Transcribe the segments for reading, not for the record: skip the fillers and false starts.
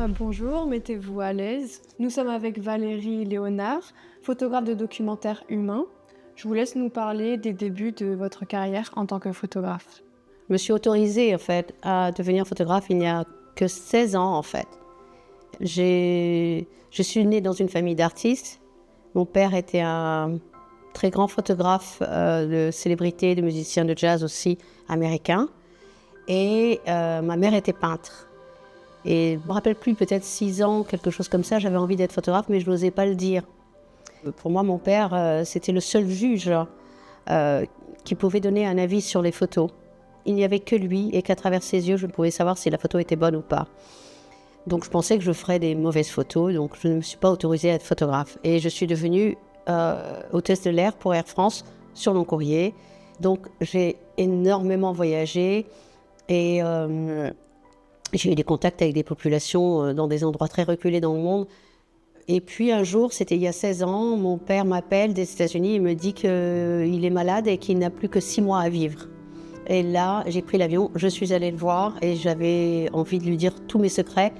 Bonjour, mettez-vous à l'aise. Nous sommes avec Valérie Léonard, photographe de documentaires humains. Je vous laisse nous parler des débuts de votre carrière en tant que photographe. Je me suis autorisée en fait à devenir photographe il n'y a que 16 ans en fait. Je suis née dans une famille d'artistes. Mon père était un très grand photographe de célébrités, de musiciens de jazz aussi américains. Et ma mère était peintre. Et je ne me rappelle plus, peut-être 6 ans, quelque chose comme ça, j'avais envie d'être photographe, mais je n'osais pas le dire. Pour moi, mon père, c'était le seul juge qui pouvait donner un avis sur les photos. Il n'y avait que lui et qu'à travers ses yeux, je pouvais savoir si la photo était bonne ou pas. Donc je pensais que je ferais des mauvaises photos, donc je ne me suis pas autorisée à être photographe. Et je suis devenue hôtesse de l'air pour Air France sur long courrier. Donc j'ai énormément voyagé et j'ai eu des contacts avec des populations dans des endroits très reculés dans le monde. Et puis un jour, c'était il y a 16 ans, mon père m'appelle des États-Unis et me dit qu'il est malade et qu'il n'a plus que 6 mois à vivre. Et là, j'ai pris l'avion, je suis allée le voir et j'avais envie de lui dire tous mes secrets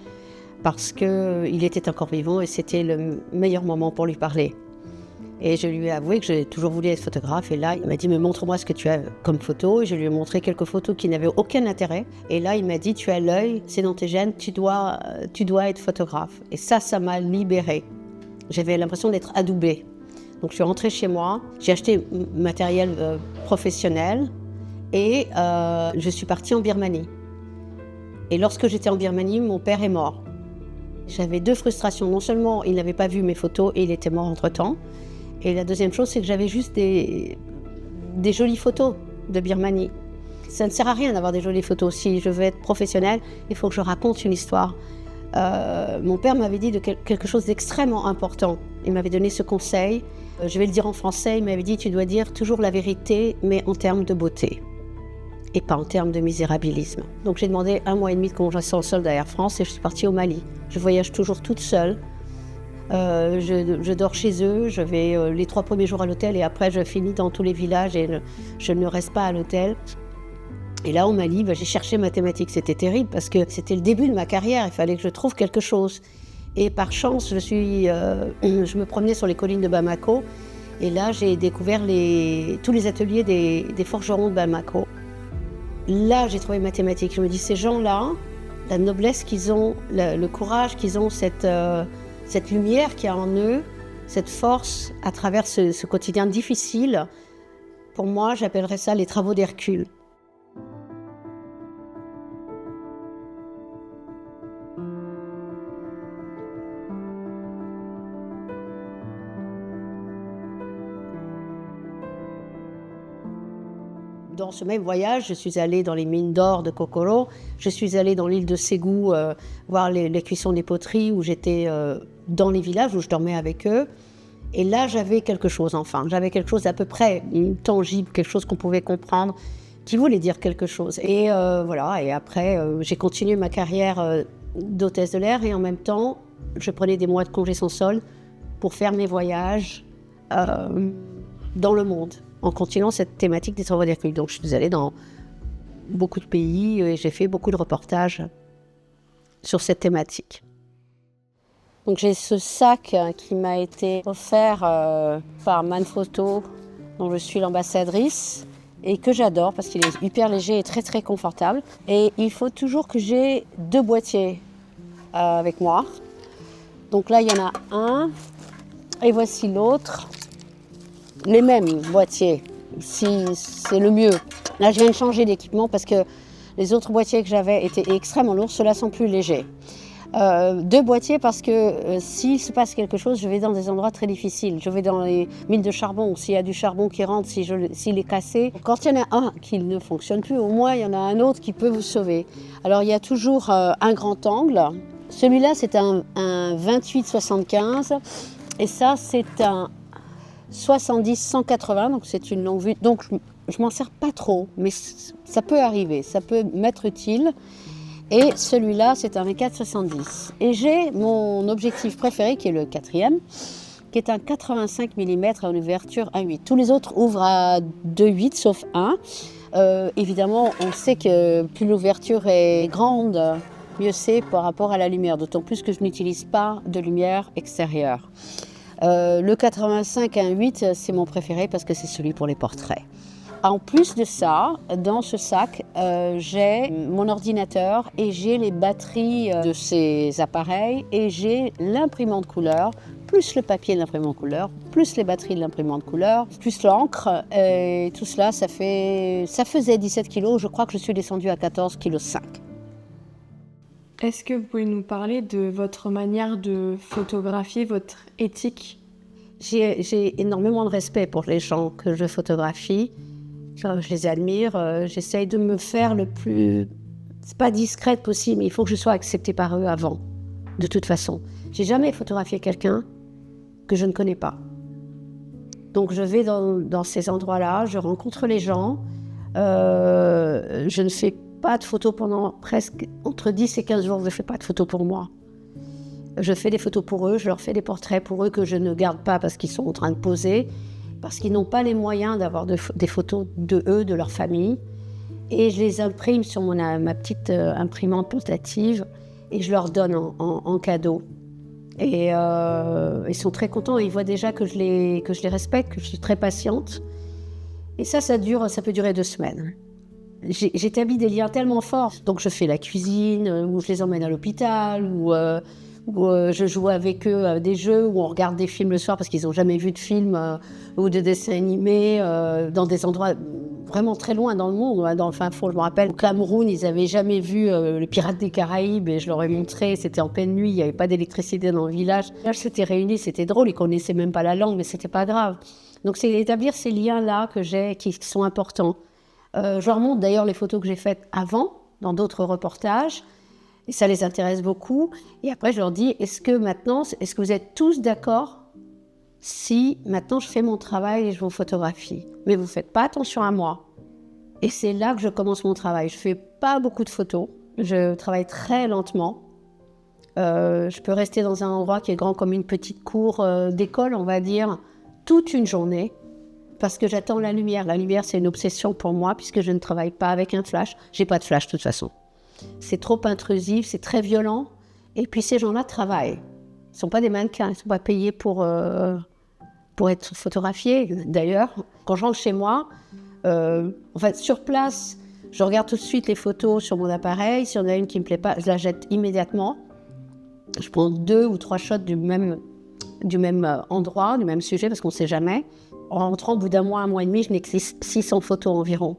parce qu'il était encore vivant et c'était le meilleur moment pour lui parler. Et je lui ai avoué que j'ai toujours voulu être photographe. Et là, il m'a dit, mais montre-moi ce que tu as comme photo. Et je lui ai montré quelques photos qui n'avaient aucun intérêt. Et là, il m'a dit, tu as l'œil, c'est dans tes gènes, tu dois être photographe. Et ça m'a libérée. J'avais l'impression d'être adoubée. Donc je suis rentrée chez moi, j'ai acheté matériel professionnel et je suis partie en Birmanie. Et lorsque j'étais en Birmanie, mon père est mort. J'avais 2 frustrations. Non seulement il n'avait pas vu mes photos et il était mort entre-temps, et la deuxième chose, c'est que j'avais juste des jolies photos de Birmanie. Ça ne sert à rien d'avoir des jolies photos. Si je veux être professionnelle, il faut que je raconte une histoire. Mon père m'avait dit de quelque chose d'extrêmement important. Il m'avait donné ce conseil. Je vais le dire en français. Il m'avait dit, tu dois dire toujours la vérité, mais en termes de beauté. Et pas en termes de misérabilisme. Donc j'ai demandé 1 mois et demi de congé sans solde à Air France et je suis partie au Mali. Je voyage toujours toute seule. Je dors chez eux, je vais les 3 premiers jours à l'hôtel et après je finis dans tous les villages et je ne reste pas à l'hôtel. Et là au Mali, j'ai cherché mathématiques, c'était terrible parce que c'était le début de ma carrière, il fallait que je trouve quelque chose. Et par chance, je me promenais sur les collines de Bamako et là j'ai découvert tous les ateliers des forgerons de Bamako. Là j'ai trouvé mathématiques, je me dis ces gens-là, la noblesse qu'ils ont, le courage qu'ils ont, cette lumière qu'il y a en eux, cette force à travers ce quotidien difficile, pour moi, j'appellerais ça les travaux d'Hercule. Dans ce même voyage, je suis allée dans les mines d'or de Kokoro, je suis allée dans l'île de Ségou voir les cuissons des poteries où j'étais dans les villages où je dormais avec eux. Et là, j'avais quelque chose enfin, j'avais quelque chose d'à peu près tangible, quelque chose qu'on pouvait comprendre, qui voulait dire quelque chose. Et voilà, et après, j'ai continué ma carrière d'hôtesse de l'air et en même temps, je prenais des mois de congé sans solde pour faire mes voyages dans le monde, en continuant cette thématique des travaux d'Hercule. Donc je suis allée dans beaucoup de pays et j'ai fait beaucoup de reportages sur cette thématique. Donc j'ai ce sac qui m'a été offert par Manfrotto, dont je suis l'ambassadrice, et que j'adore parce qu'il est hyper léger et très très confortable. Et il faut toujours que j'ai 2 boîtiers avec moi. Donc là il y en a un, et voici l'autre. Les mêmes boîtiers, si c'est le mieux. Là, je viens de changer d'équipement parce que les autres boîtiers que j'avais étaient extrêmement lourds, ceux-là sont plus légers. 2 boîtiers parce que s'il se passe quelque chose, je vais dans des endroits très difficiles. Je vais dans les mines de charbon, s'il y a du charbon qui rentre, s'il est cassé. Quand il y en a un qui ne fonctionne plus, au moins il y en a un autre qui peut vous sauver. Alors il y a toujours un grand angle. Celui-là, c'est un 28-75 et ça, c'est un 70-180, donc c'est une longue vue. Donc je m'en sers pas trop, mais ça peut arriver, ça peut m'être utile. Et celui-là, c'est un V4-70. Et j'ai mon objectif préféré, qui est le 4e, qui est un 85 mm à une ouverture 1.8. Tous les autres ouvrent à 2.8, sauf un. Évidemment, on sait que plus l'ouverture est grande, mieux c'est par rapport à la lumière, d'autant plus que je n'utilise pas de lumière extérieure. Le 85 1.8, c'est mon préféré parce que c'est celui pour les portraits. En plus de ça, dans ce sac, j'ai mon ordinateur et j'ai les batteries de ces appareils et j'ai l'imprimante couleur, plus le papier de l'imprimante couleur, plus les batteries de l'imprimante couleur, plus l'encre. Et tout cela, ça faisait 17 kilos. Je crois que je suis descendue à 14,5 kg. Est-ce que vous pouvez nous parler de votre manière de photographier, votre éthique? J'ai énormément de respect pour les gens que je photographie. Je les admire. J'essaye de me faire le plus... C'est pas discrète possible, mais il faut que je sois acceptée par eux avant, de toute façon. J'ai jamais photographié quelqu'un que je ne connais pas. Donc je vais dans ces endroits-là, je rencontre les gens. Je ne fais pas de photos pendant presque entre 10 et 15 jours. Je ne fais pas de photos pour moi. Je fais des photos pour eux, je leur fais des portraits pour eux que je ne garde pas parce qu'ils sont en train de poser, parce qu'ils n'ont pas les moyens d'avoir des photos de eux, de leur famille. Et je les imprime sur ma petite imprimante portative et je leur donne en cadeau. Et ils sont très contents, ils voient déjà que je les respecte, que je suis très patiente. Et ça peut durer 2 semaines. J'établis des liens tellement forts. Donc je fais la cuisine, ou je les emmène à l'hôpital, ou je joue avec eux à des jeux, ou on regarde des films le soir parce qu'ils n'ont jamais vu de films ou de dessins animés dans des endroits vraiment très loin dans le monde, dans le fin fond. Je me rappelle, au Cameroun, ils n'avaient jamais vu les Pirates des Caraïbes et je leur ai montré, c'était en pleine nuit, il n'y avait pas d'électricité dans le village. Là, je s'étais réunis, c'était drôle, ils ne connaissaient même pas la langue, mais ce n'était pas grave. Donc c'est établir ces liens-là que j'ai, qui sont importants. Je leur montre d'ailleurs les photos que j'ai faites avant, dans d'autres reportages, et ça les intéresse beaucoup. Et après, je leur dis, est-ce que vous êtes tous d'accord si maintenant je fais mon travail et je vous photographie? Mais vous ne faites pas attention à moi. Et c'est là que je commence mon travail. Je ne fais pas beaucoup de photos, je travaille très lentement. Je peux rester dans un endroit qui est grand comme une petite cour d'école, on va dire, toute une journée. Parce que j'attends la lumière. La lumière, c'est une obsession pour moi, puisque je ne travaille pas avec un flash. J'ai pas de flash, de toute façon. C'est trop intrusif, c'est très violent. Et puis, ces gens-là travaillent. Ils ne sont pas des mannequins, ils ne sont pas payés pour être photographiés. D'ailleurs, quand je rentre chez moi, sur place, je regarde tout de suite les photos sur mon appareil. Si on a une qui ne me plaît pas, je la jette immédiatement. Je prends 2 ou 3 shots du même endroit, du même sujet, parce qu'on ne sait jamais. En rentrant, au bout d'un mois, 1 mois et demi, je n'ai que 600 photos environ.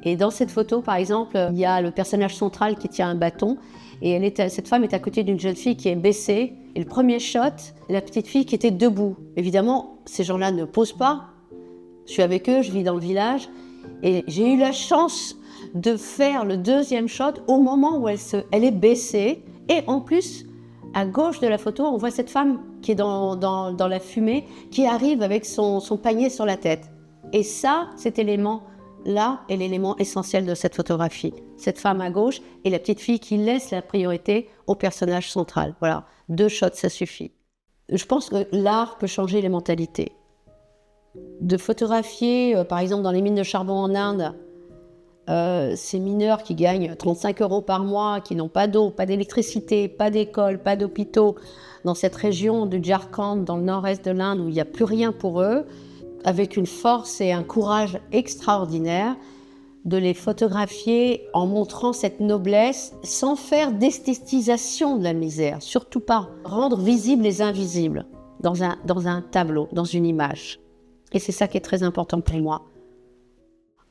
Et dans cette photo, par exemple, il y a le personnage central qui tient un bâton. Et cette femme est à côté d'une jeune fille qui est baissée. Et le premier shot, la petite fille qui était debout. Évidemment, ces gens-là ne posent pas. Je suis avec eux, je vis dans le village. Et j'ai eu la chance de faire le 2e shot au moment où elle est baissée. Et en plus, à gauche de la photo, on voit cette femme qui est dans la fumée, qui arrive avec son panier sur la tête. Et ça, cet élément-là est l'élément essentiel de cette photographie. Cette femme à gauche et la petite fille qui laisse la priorité au personnage central. Voilà, 2 shots, ça suffit. Je pense que l'art peut changer les mentalités. De photographier, par exemple, dans les mines de charbon en Inde, ces mineurs qui gagnent 35 € par mois, qui n'ont pas d'eau, pas d'électricité, pas d'école, pas d'hôpitaux, dans cette région du Jharkhand, dans le nord-est de l'Inde, où il n'y a plus rien pour eux, avec une force et un courage extraordinaire, de les photographier en montrant cette noblesse, sans faire d'esthétisation de la misère, surtout pas. Rendre visibles les invisibles dans un tableau, dans une image. Et c'est ça qui est très important pour moi.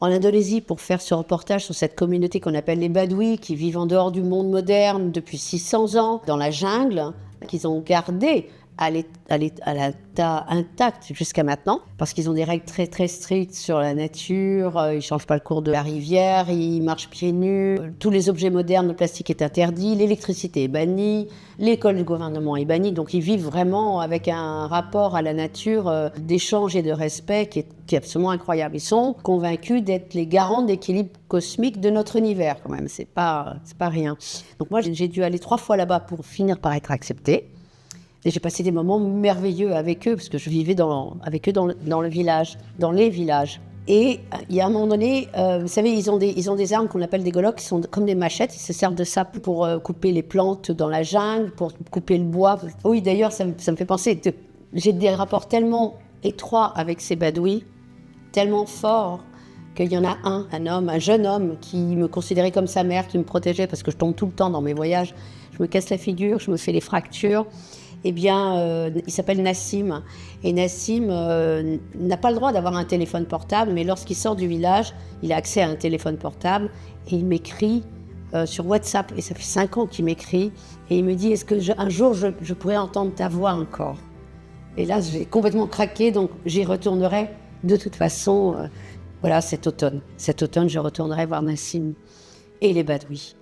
En Indonésie, pour faire ce reportage sur cette communauté qu'on appelle les Badouis, qui vivent en dehors du monde moderne depuis 600 ans, dans la jungle, qu'ils ont gardé à l'état intact jusqu'à maintenant, parce qu'ils ont des règles très très strictes sur la nature, ils ne changent pas le cours de la rivière, ils marchent pieds nus, tous les objets modernes, le plastique est interdit, l'électricité est bannie, l'école du gouvernement est bannie, donc ils vivent vraiment avec un rapport à la nature d'échange et de respect qui est absolument incroyable. Ils sont convaincus d'être les garants de l'équilibre cosmique de notre univers quand même, c'est pas rien. Donc moi j'ai dû aller 3 fois là-bas pour finir par être acceptée. Et j'ai passé des moments merveilleux avec eux, parce que je vivais avec eux dans le village, dans les villages. Et il y a un moment donné, vous savez, ils ont des armes qu'on appelle des golocs, qui sont comme des machettes. Ils se servent de ça pour couper les plantes dans la jungle, pour couper le bois. Oui, d'ailleurs, ça me fait penser, j'ai des rapports tellement étroits avec ces badouis, tellement forts, qu'il y en a un homme, un jeune homme, qui me considérait comme sa mère, qui me protégeait, parce que je tombe tout le temps dans mes voyages. Je me casse la figure, je me fais des fractures. Eh bien, il s'appelle Nassim. Et Nassim n'a pas le droit d'avoir un téléphone portable, mais lorsqu'il sort du village, il a accès à un téléphone portable et il m'écrit sur WhatsApp. Et ça fait 5 ans qu'il m'écrit. Et il me dit, est-ce qu'un jour, je pourrais entendre ta voix encore? Et là, j'ai complètement craqué, donc j'y retournerai de toute façon, voilà, cet automne. Cet automne, je retournerai voir Nassim et les badouis.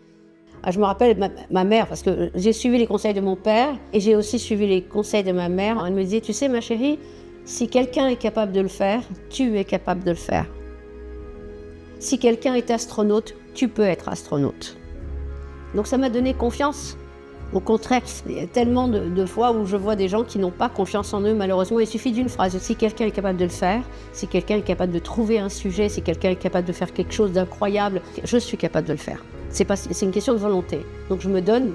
Ah, je me rappelle ma mère, parce que j'ai suivi les conseils de mon père et j'ai aussi suivi les conseils de ma mère. Elle me disait, tu sais ma chérie, si quelqu'un est capable de le faire, tu es capable de le faire. Si quelqu'un est astronaute, tu peux être astronaute. Donc ça m'a donné confiance. Au contraire, il y a tellement de fois où je vois des gens qui n'ont pas confiance en eux, malheureusement. Il suffit d'une phrase. Si quelqu'un est capable de le faire, si quelqu'un est capable de trouver un sujet, si quelqu'un est capable de faire quelque chose d'incroyable, je suis capable de le faire. C'est une question de volonté. Donc je me donne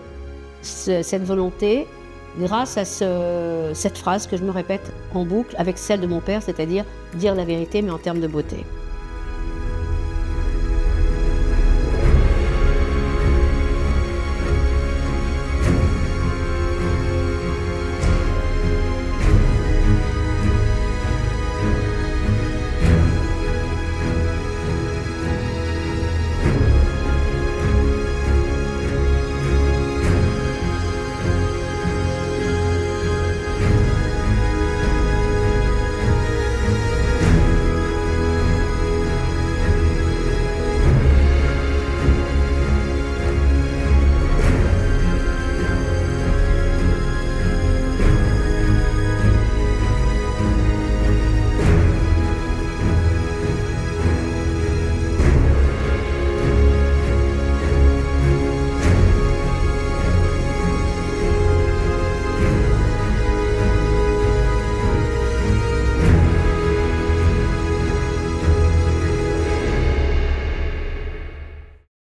cette volonté grâce à cette phrase que je me répète en boucle avec celle de mon père, c'est-à-dire dire la vérité mais en termes de beauté.